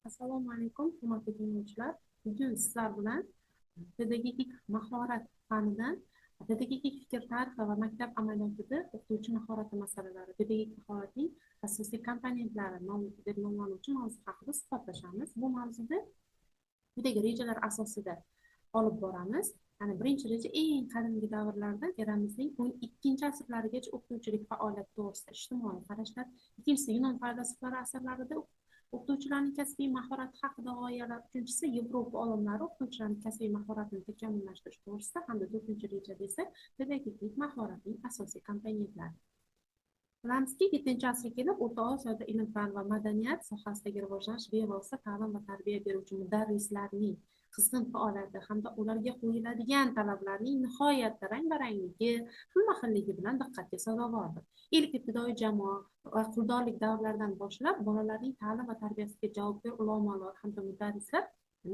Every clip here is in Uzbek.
Assalomu alaykum, hurmatli tinglovchilar. Bugun sizlar bilan pedagogik mahorat fanidan pedagogik fikr tarixi va maktab amaliyotida o'qituvchi mahorati masalalari, pedagogik mahoratning asosiy komponentlari deb nomlanuvchi mavzu haqida suhbatlashamiz. Bu mavzuda quyidagi rejalar asosida olib boramiz. Ya'ni birinchi reja eng qadimgi davrlardan eramizning 12 asrlarigacha o'qituvchilik faoliyati to'g'risida ijtimoiy qarashlar, ikkinchisi Yunon faylosuflari asarlarida o'qituvchilarning kasbiy mahorati haqida g'oyalar, uchinchisi Yevropa olimlari o'qituvchilarning kasbiy mahoratini takomillashtirish to'g'risida hamda to'rtinchi rejada esa pedagogik mahoratning asosiy komponentlari. Bilamizki, 7 asrga kelib O'rta Osiyoda ilm-fan va madaniyat sohasidagi rivojlanish bevosita ta'lim va tarbiya beruvchi mudarrislarning qizg'in faoliyati hamda ularga qo'yiladigan talablarning nihoyatda rang-barangligi, xilma-xilligi bilan diqqatga sazovordir. Ilk ibtidoiy jamoa va quldorlik davrlaridan boshlab bolalarning ta'lim va tarbiyasiga javobgar ulamolar hamda mudarrislar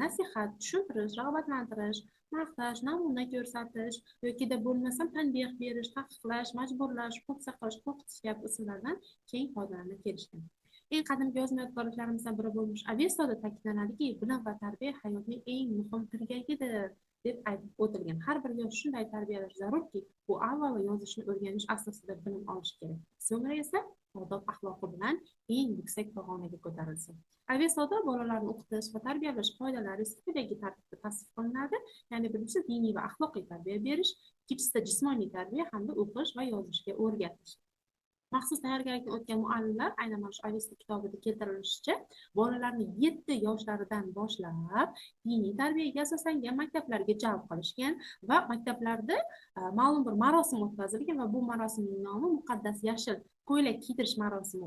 nasihat, tushuntirish, rag'batlantirish, maqtash, namuna ko'rsatish yoki bo'lmasam tanbeh berish, taqiqlash, majburlash, po'pisa qilish, qo'rqitish kabi usullardan keng foydalanib kelishgan. Eng qadimgi yozma yodgorliklarimizdan biri bo'lmish Avestoda ta'kidlanadiki, bilim va tarbiya hayotning eng muhim tirgagidir deb aytib o'tilgan. Har bir yosh shunday tarbiyalash zarurki, bu avvalo yozishni o'rganish asosida bilim olish kerak. So'ngra esa odob axloqi bilan eng yuksak pog'onaga ko'tarilsin. Avestoda bolalarni o'qitish va tarbiyalash qoidalari quyidagi tartibda tasnif qilinadi. Ya'ni birinchisi diniy va axloqiy tarbiya berish, ikkinchisida jismoniy tarbiya hamda o'qish va yozishga o'rgatish. Maxsus tayyorgarlikdan o'tgan muallimlar aynan mana shu Avesta kitobida keltirilishicha bolalarni 7 yoshlaridan boshlab diniy tarbiyaga asoslangan maktablarga jalb qilishgan va maktablarda ma'lum bir marosim o'tkazilgan va bu marosimning nomi muqaddas yashil ko'ylak kiydirish marosimi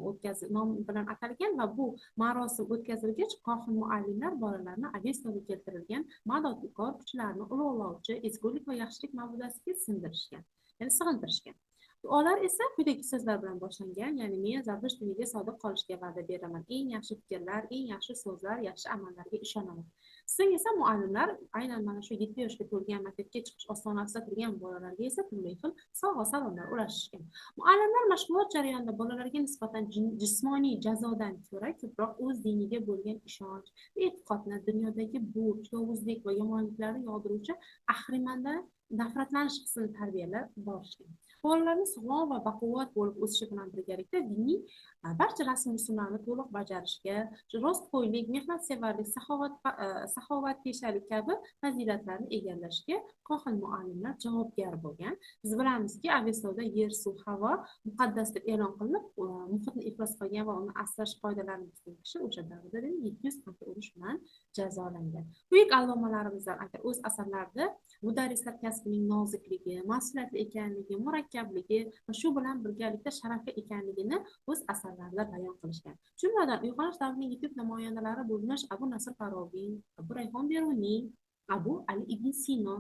nomi bilan atalgan va bu marosim o'tkazilgach qohir muallimlar bolalarni Avestoga keltirilgan madodkor kuchlarni ulug'lovchi ezgulik va yaxshilik mavzudasiga sindirishgan, ya'ni sig'intirishgan. Duolar esa quyidagi so'zlar bilan boshlangan, ya'ni men Zardosh diniga sodiq qolishga va'da beraman. Eng yaxshi fikrlar, eng yaxshi so'zlar, yaxshi amallarga ishonaman. So'ng esa muallimlar aynan mana shu 7 yoshga to'lgan maktabga chiqish ostonasida turgan bolalarga esa turli xil sovg'a salomlar ulashishgan. Muallimlar mashg'ulot jarayonida bolalarga nisbatan jismoniy jazodan ko'ra ko'proq o'z diniga bo'lgan ishonch, e'tiqodni, dunyodagi burch, yovuzlik va yomonliklarni yog'diruvchi ahrimandan nafratlanish hissini tarbiyalab borishgan. Bolalarni sog'lom va baquvvat bo'lib o'sishi bilan birgalikda diniy barcha rasm rusumlarni to'liq bajarishga, rostgo'ylik, mehnatsevarlik, saxovatpeshalik kabi fazilatlarni egallashga qohil muallimlar javobgar bo'lgan. Biz bilamizki, Avestoda yer, suv, havo muqaddas deb e'lon qilinib, muhitni iflos qilgan va uni asrash qoidalarini buzgan kishi o'sha davrda 700 qancha urush bilan jazolangan. Buyuk allomalarimizdan agar o'z asarlarida mudarrislar kasbining nozikligi, mas'uliyatli ekanligi, murakkabligi va shu bilan birgalikda sharafli ekanligini o'z asarlarida bayon qilishgan. Jumladan uyg'onish davrining yetuk namoyandalari bo'lmish Abu Nasr Farabiy, Abu Rayhon Beruniy, Abu Ali ibn Sino,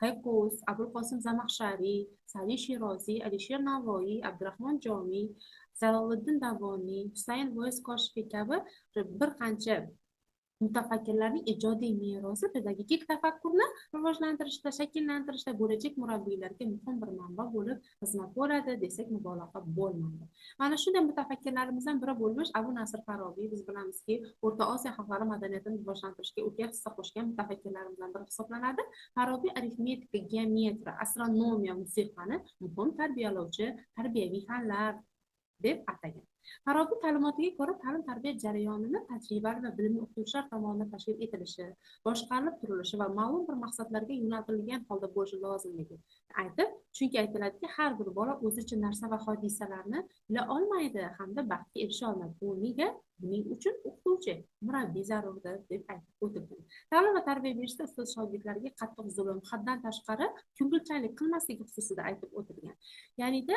Qayqus, Abul Qosim Zamaxshariy, Sa'diy Shiroziy, Alisher Navoiy, Abdurahmon Jomiy, Zaloliddin Davoniy, Husayn Voiz Koshifiy kabi bir qancha mutafakkirlarning ijodiy merosi pedagogik tafakkurni rivojlantirishda, shakllantirishda bo'lajak murabbiylarga muhim bir manba bo'lib xizmat ko'radi desak mubolag'a bo'lmaydi. Mana shunday mutafakkirlarimizdan biri bo'lmish Abu Nasr Farabiy, biz bilamizki, O'rta Osiyo xalqlari madaniyatini rivojlantirishga ulkan hissa qo'shgan mutafakkirlarimizdan biri hisoblanadi. Farabiy arifmetika, geometriya, astronomiya, musiqani muhim tarbiyalovchi tarbiyaviy fanlar deb atagan. Farabiy ta'limotiga ko'ra ta'lim-tarbiya jarayonini tajribali va bilimli o'qituvchilar tomonidan tashkil etilishi, boshqarilib turilishi va ma'lum bir maqsadlarga yo'naltirilgan holda bo'lishi lozimligi aytib, chunki aytiladiki, har bir bola o'zicha narsa va hodisalarni bila olmaydi hamda baxtga erisha olmaydi. Buning uchun o'qituvchi, murabbiy zarurdir deb aytib o'tilgan. Ta'lim va tarbiya berishda ustoz shogirdlarga qattiq zulm, haddan tashqari ko'ngilchanglik qilmasligi xususida aytib o'tilgan. Ya'nida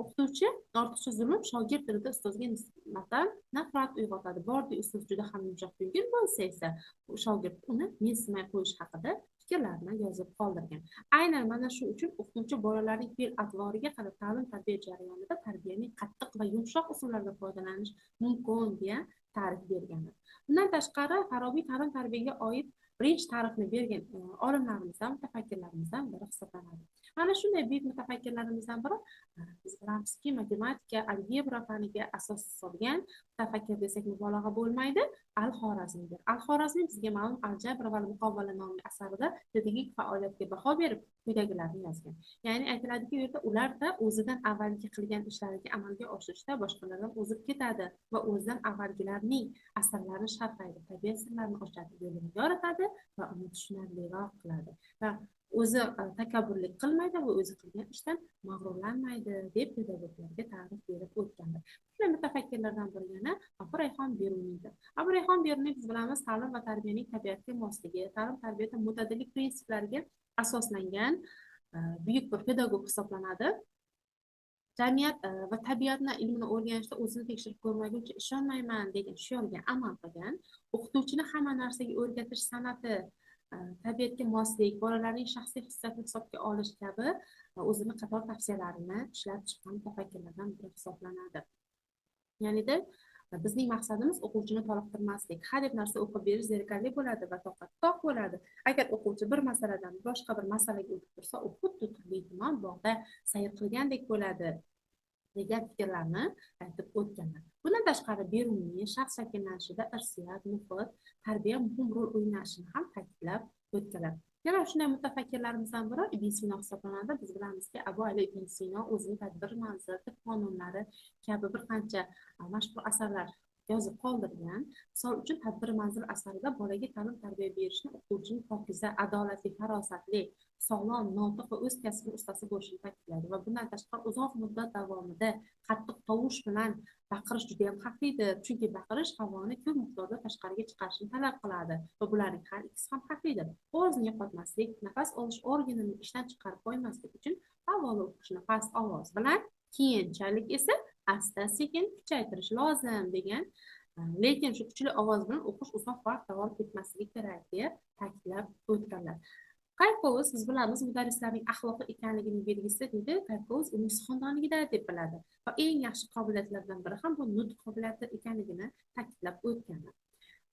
o'qituvchi ortiqcha zulm shogird tilida ustozga nisbatan nafrat uyg'otadi. Bordi ustoz juda ham yumshoq ko'ngil bo'lsa esa shogird uni mensimay qo'yish haqida fikrlarini yozib qoldirgan. Aynan mana shu uchun o'qituvchi bolalarning fe'l-atvoriga qarab ta'lim-tarbiya jarayonida tarbiyaning qattiq va yumshoq usullaridan foydalanish mumkin deya ta'rif berganlar. Bundan tashqari Farabiy ta'lim-tarbiyaga oid birinchi ta'rifni bergan olimlarimizdan, mutafakkirlarimizdan biri hisoblanadi. Mana shunday buyuk mutafakkirlarimizdan biri biz bilamizki, matematika, algebra faniga asos solgan mutafakkir desak mubolag'a bo'lmaydi, Al-Xorazmiydir. Al-Xorazmiy bizga ma'lum Aljabra va muqovala nomli asarida pedagogik faoliyatga baho berib quyidagilarni yozgan. Ya'ni aytiladiki, u yerda ularda o'zidan avvalgi qilgan ishlarini amalga oshirishda boshqalardan o'zib ketadi va o'zidan avvalgilarning asarlarini sharhlaydi, tabiat sirlarini ochadi, yo'lini yoritadi va uni tushunarliroq qiladi. Va o'zi takabburlik qilmaydi va o'zi qilgan ishdan mag'rurlanmaydi deb pedagoglarga ta'rif berib o'tgandir. Shunday mutafakkirlardan biri yana Abu Rayhon Beruniydir. Abu Rayhon Beruniy biz bilamiz ta'lim va tarbiyaning tabiatga mosligi, ta'lim tarbiyada mo'tadillik prinsiplariga asoslangan buyuk bir pedagog hisoblanadi. Jamiyat va tabiatni ilmini o'rganishda o'zini tekshirib ko'rmaguncha ishonmayman degan shiorga amal qilgan, o'qituvchini hamma narsaga o'rgatish san'ati, tabiatga moslik, bolalarning shaxsiy hissiyatini hisobga olish kabi o'zini qator tavsiyalarini ishlab chiqqan mutafakkirlardan biri hisoblanadi. Ya'nida bizning maqsadimiz o'quvchini toliqtirmaslik. Har deb narsa o'qib berish zerikarli bo'ladi va toqattoq bo'ladi. Agar o'quvchi bir masaladan boshqa bir masalaga o'tib tursa, u xuddi turli tuman bog'da sayr qilgandek bo'ladi degan fikrlarni aytib o'tganlar. Bundan tashqari Beruniy shaxs shakllanishida irsiyat, muhit, tarbiya muhim rol o'ynashini ham ta'kidlab o'tganlar. Yana shunday mutafakkirlarimizdan biri Ibn Sino hisoblanadi. Biz bilamizki, Abu Ali Ibn Sino o'zining Tadbir manzil, Fiqh qonunlari kabi bir qancha mashhur asarlar yozib qoldirgan. Misol uchun Tadbir manzil asarida bolaga ta'lim tarbiya berishni o'quvchining pokiza, adolatli, farosatli, sog'lom, notiq va o'z kasbi ustasi bo'lishini ta'kidlaydi va bundan tashqari uzoq muddat davomida qattiq tovush bilan baqirish juda ham xavflidir, chunki baqirish havoni ko'p miqdorda tashqariga chiqarishni talab qiladi va bularning har ikkisi ham xavflidir. Ovozni yo'qotmaslik, nafas olish organini ishdan chiqarib qo'ymaslik uchun avvalo o'qishni past ovoz bilan, keyinchalik esa asta-sekin kuchaytirish lozim degan, lekin shu kuchli ovoz bilan o'qish uzoq vaqt davom etmasligi kerak deb ta'kidlab o'tganlar. Qaykos biz bilamiz mudarrislarning axloqi ekanligining belgisi deydi. Qaykos uning suxandonligida deb biladi va eng yaxshi qobiliyatlardan biri ham bu nutq qobiliyati ekanligini ta'kidlab o'tganlar.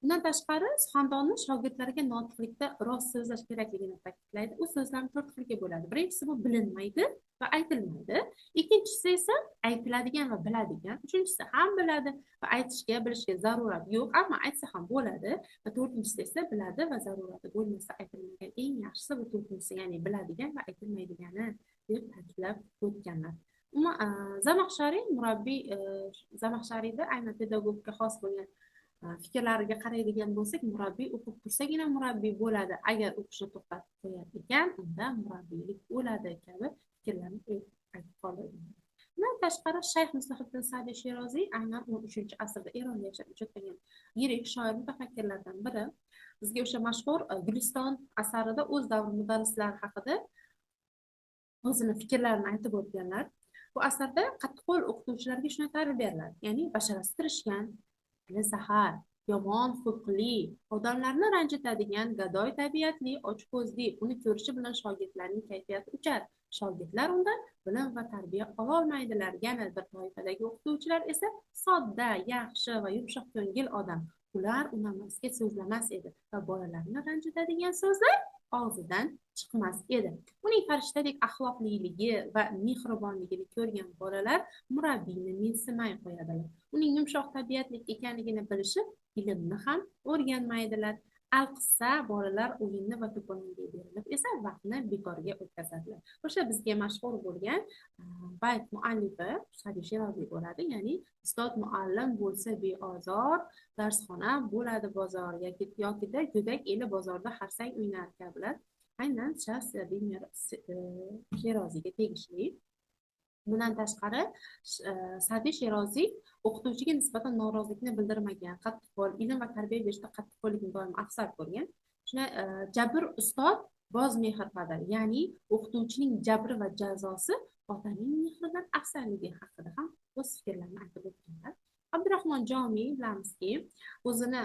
Bundan tashqari suxandonni shogirdlariga notiqlikda rost so'zlash kerakligini ta'kidlaydi. U so'zlarni 4 xilga bo'ladi. Birinchisi bu bilinmaydi va aytilmaydi. Ikkinchisi esa aytiladigan va biladigan. Uchinchisi ham biladi va aytishga, bilishga zarurat yo'q, ammo aytsa ham bo'ladi. Va to'rtinchisi esa biladi va zarurati bo'lmasa aytilmagan. Eng yaxshisi bu to'rtinchisi, ya'ni biladigan va aytilmaydigani deb ta'kidlab o'tganlar. Zamaxshariy murabbiy, Zamaxshariyda aynan pedagogga xos bo'lgan fikrlariga qaraydigan bo'lsak, murabbiy o'qib tursagina murabbiy bo'ladi. Agar o'qishni to'xtatib qo'yar ekan, unda murabbiylik o'ladi kabi fikrlarni aytib qoldirgan. Bundan tashqari Shayx Mustahiddin Sa'diy Sheroziy aynan 13-asrda Eronda yashab ijod qilgan yirik shoir mutafakkirlardan biri. Bizga o'sha mashhur Guliston asarida o'z davri mudarrislari haqida o'zini fikrlarini aytib o'tganlar. Bu asarda qattiqqo'l o'qituvchilarga shunday ta'rif beriladi. Ya'ni basharasi tirishgan, zahar, yomon xulqli, odamlarni ranjitadigan, gadoy tabiatli, ochko'zli, uni ko'rishi bilan shogirdlarning kayfiyati uchar. Shogirdlar undan bilim va tarbiya ololmaydilar. Yana bir toifadagi o'qituvchilar esa sodda, yaxshi va yumshoq ko'ngil odam. Ular unamasga so'zlamas edi va bolalarni ranjitadigan so'zlar og'zidan chiqmas edi. Uning farishtadek axloqliligi va mehribonligini ko'rgan bolalar murabbiyni mensimay qo'yadilar. Uning yumshoq tabiatli ekanligini bilishib, ilmni ham o'rganmaydilar. Alqissa bolalar o'yinni va to'polonga berilib esa vaqtni bekorga o'tkazadilar. O'sha bizga mashhur bo'lgan bayt muallifi Sa'diy Sheroziy bo'ladi. Ya'ni ustod muallim bo'lsa beozor, darsxona bo'ladi bozor, yokida go'dak eli bozorda harsang o'ynar kabilar. Aynan Sa'diy Sheroziyga tegishli. Bundan tashqari Sa'diy Sheroziy o'qituvchiga nisbatan norozilikni bildirmagan, qattiqqo'l, ilm va tarbiya berishda qattiqqo'llikni doim afzal ko'rgan. Shuna jabr ustod boz mehr qadar, ya'ni o'qituvchining jabri va jazosi otaning mehridan afzalligi haqida ham o'z fikrlarini aytib o'tganlar. Abdurahmon Jomiy bilamizki, o'zini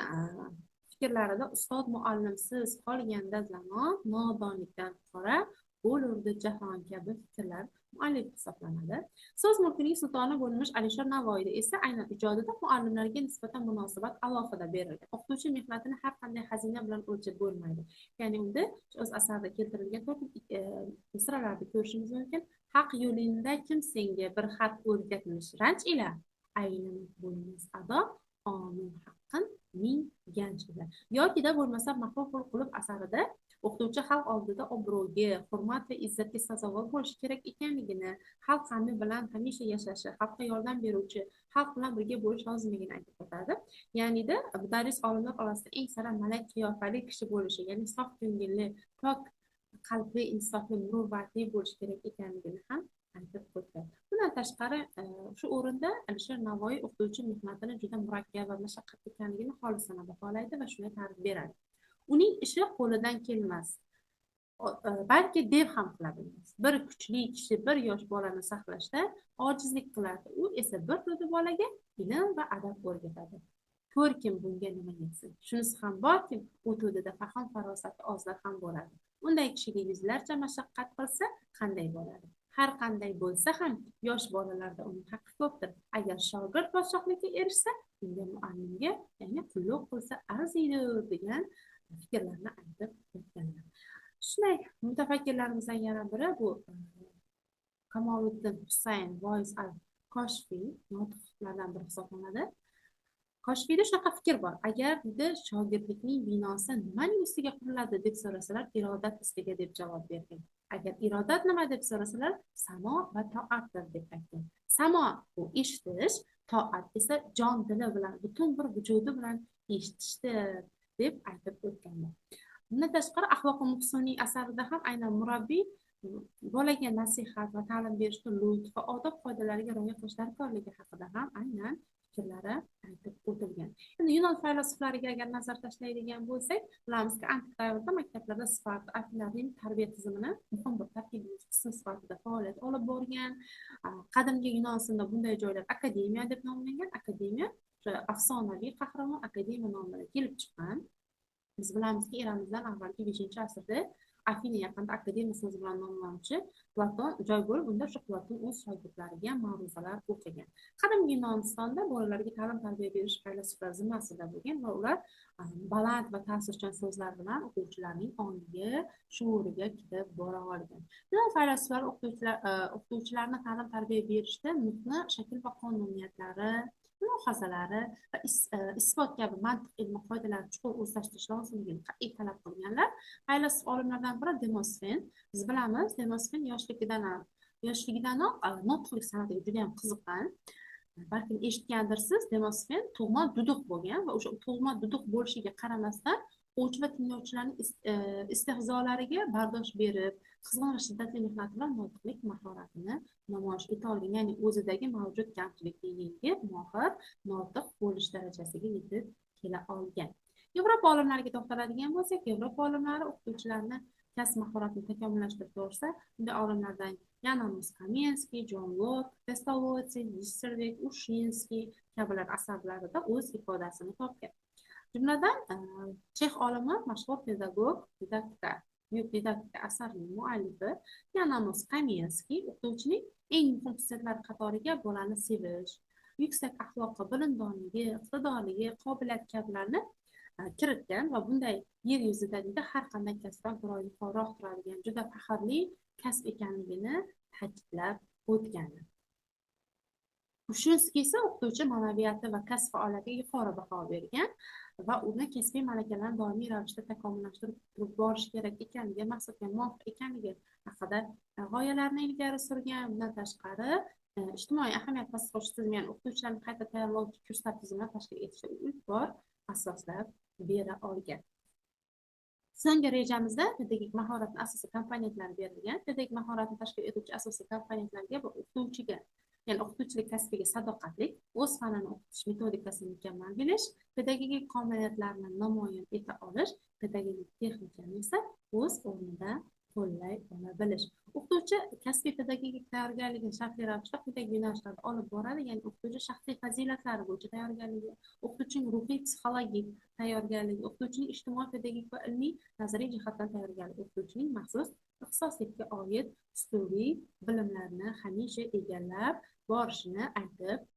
fikrlarida ustod muallimsiz qolganda zamon nodonlikdan qora bo'lurdi jahon kabi fikrlar muallifi hisoblanadi. So'z mulkining sultoni bo'lmish Alisher Navoiyda esa aynan ijodida muallimlarga nisbatan munosabat alohida berilgan. O'qituvchi mehnatini har qanday xazina bilan o'lchab bo'lmaydi. Ya'ni unda o'z asarida keltirilgan misralarni ko'rishingiz mumkin. Haq yo'lingda kim senga bir xat o'rgatmish ranch ila aylanib bo'lmas ado omin haqqin ming ganj ila. Yokida bo'lmasa Mahfuz qulub asarida o'qituvchi xalq oldida obro'ga, hurmat va izzatga sazovor bo'lishi kerak ekanligini, xalq g'ami bilan hamisha yashashi, xalqqa yordam beruvchi, xalq bilan birga bo'lish lozimligini aytib o'tadi. Ya'nida mudarris olimlar orasida eng sara malak qiyofali kishi bo'lishi, ya'ni sof ko'ngilli, pok qalbli, insofli, muruvvatli bo'lishi kerak ekanligini ham aytib o'tdi. Bundan tashqari, shu o'rinda Alisher Navoiy o'qituvchi mehnatini juda murakkab va mashaqqatli ekanligini xolisona baholaydi va shunday ta'rif beradi. Uning ishi qo'lidan kelmas, balki dev ham qiladi. Bir kuchli kishi bir yosh bolani saqlashda ojizlik qiladi. U esa bir to'da bolaga ilm va adab o'rgatadi. Ko'rkim bunga nima yetsin. Shunisi ham borki, u to'dada fahm farosati ozlar ham bo'ladi. Unday kishiga yuzlarcha mashaqqat qilsa qanday bo'ladi? Har qanday bo'lsa ham yosh bolalarda uning haqqi ko'pdir. Agar shogird podshohlikka erishsa, unga muallimga, ya'ni qulluq qilsa arziydi degan fikrlarni aytib o'tganlar. Shunday mutafakkirlarimizdan yana biri bu Kamoliddin Husayn Voiz al-Koshfiy notiqlardan biri hisoblanadi. Koshfiyda shunaqa fikr bor. Agar shogirdlikning binosi nimaning ustiga quriladi deb so'rasalar, irodat ustiga deb javob bergan. Agar irodat nima deb so'rasalar, samo va toatdir deb aytgan. Samo bu eshitish, toat esa jon dili bilan, butun bir vujudi bilan eshitishdir deb aytib o'tganlar. Bundan tashqari Axloqi Muhsiniy asarida ham aynan murabbiy bolaga nasihat va ta'lim berishda lutf va odob qoidalariga rioya qilish darkorligi haqida ham aynan fikrlari aytib o'tilgan. Endi Yunon faylasuflariga agar nazar tashlaydigan bo'lsak, bilamizki, antik davrda maktablarda sifat, afinaning tarbiya tizimini muhim bir tarkibiy qism sifatida faoliyat olib borgan. Qadimgi Yunonistonda bunday joylar akademiya deb nomlangan. Akademiya afsonaviy qahramon akademiya nomidan kelib chiqqan. Biz bilamizki, eramizdan avvalgi 5-asrda Afina yaqinida akademiya so'zi bilan nomlanuvchi Platon joy bo'lib, unda shu Platon o'z shogirdlariga ma'ruzalar o'qigan. Qadimgi Yunonistonda bolalarga ta'lim tarbiya berish faylasuflar zimmasida bo'lgan va ular baland va ta'sirchan so'zlar bilan o'quvchilarning ongiga, shuuriga kirib bora olgan. Yunon faylasuflari o'qituvchilarni ta'lim tarbiya berishda nutqni shakl va qonuniyatlari, mulohazalari va isbot kabi mantiq ilmi qoidalarini chuqur o'zlashtirish lozimligini qat'iy talab qilganlar. Faylasuf olimlardan biri Demosfen. Biz bilamiz, Demosfen yoshligidanoq nutqlik san'atiga juda ham qiziqqan. Balki eshitgandirsiz, Demosfen tug'ma duduq bo'lgan va o'sha tug'ma duduq bo'lishiga qaramasdan o'quvchi va tinglovchilarning istehzolariga bardosh berib, qizg'in va shiddatli mehnat bilan notiqlik mahoratini namoyish eta olgan. Ya'ni o'zidagi mavjud kamchilikni yengib, mohir notiq bo'lish darajasiga yetib kela olgan. Yevropa olimlariga to'xtaladigan bo'lsak, Yevropa olimlari o'qituvchilarni kasb mahoratini takomillashtirib ko'rsa, bunday olimlardan Yanamus Kamenskiy, Jon Lok, Pestalozzi, Nisservek, Ushinsky kabilar asarlarida o'z ifodasini topgan. Jumladan, chex olimi mashhur pedagog, didaktika asarining muallifi Yanamus Kamenskiy o'qituvchining eng muhim xususiyatlari qatoriga bolani sevish, yuksak axloqi, bilimdonligi, iqtidorligi, qobiliyat kabilarni kiritgan va bunday yer yuzida har qanday kasbdan biroz yuqoriroq turadigan juda faxrli kasb ekanligini ta'kidlab o'tgan. Ushinsky esa o'qituvchi ma'naviyati va kasb faoliyatiga yuqori baho bergan va uni kasbiy malakalarni doimiy ravishda takomillashtirib borish kerak ekanligi, maqsadga muvofiq ekanligi haqida g'oyalarni ilgari surgan. Bundan tashqari, ijtimoiy ahamiyat pastroq tizimi, ya'ni o'qituvchilarni qayta tayyorlovchi kurslar tizimini tashkil etishda ilk bor asoslab bera olgan. So'nggi rejamizda pedagogik mahoratning asosiy komponentlari berilgan. Pedagogik mahoratni tashkil etuvchi asosiy komponentlarga va o'qituvchiga, ya'ni o'qituvchilik kasbiga sadoqatlik, o'z fanini o'qitish metodikasini mukammal bilish, pedagogik qobiliyatlarni namoyon eta olish, pedagogik texnikani esa o'z o'rnida qo'llay bilish. O'qituvchi kasbiy pedagogik tayyorgarlikni shartli ravishda quyidagi yo'nalishlarda olib boradi. Ya'ni o'qituvchi shaxsiy fazilatlari bo'yicha tayyorgarligi, o'qituvchining ruhiy psixologik tayyorgarligi, o'qituvchining ijtimoiy pedagogik va ilmiy nazariy jihatdan tayyorgarligi, o'qituvchining maxsus ixtisoslikka oid usturiy bilimlarni hamisha egallab borishini aytib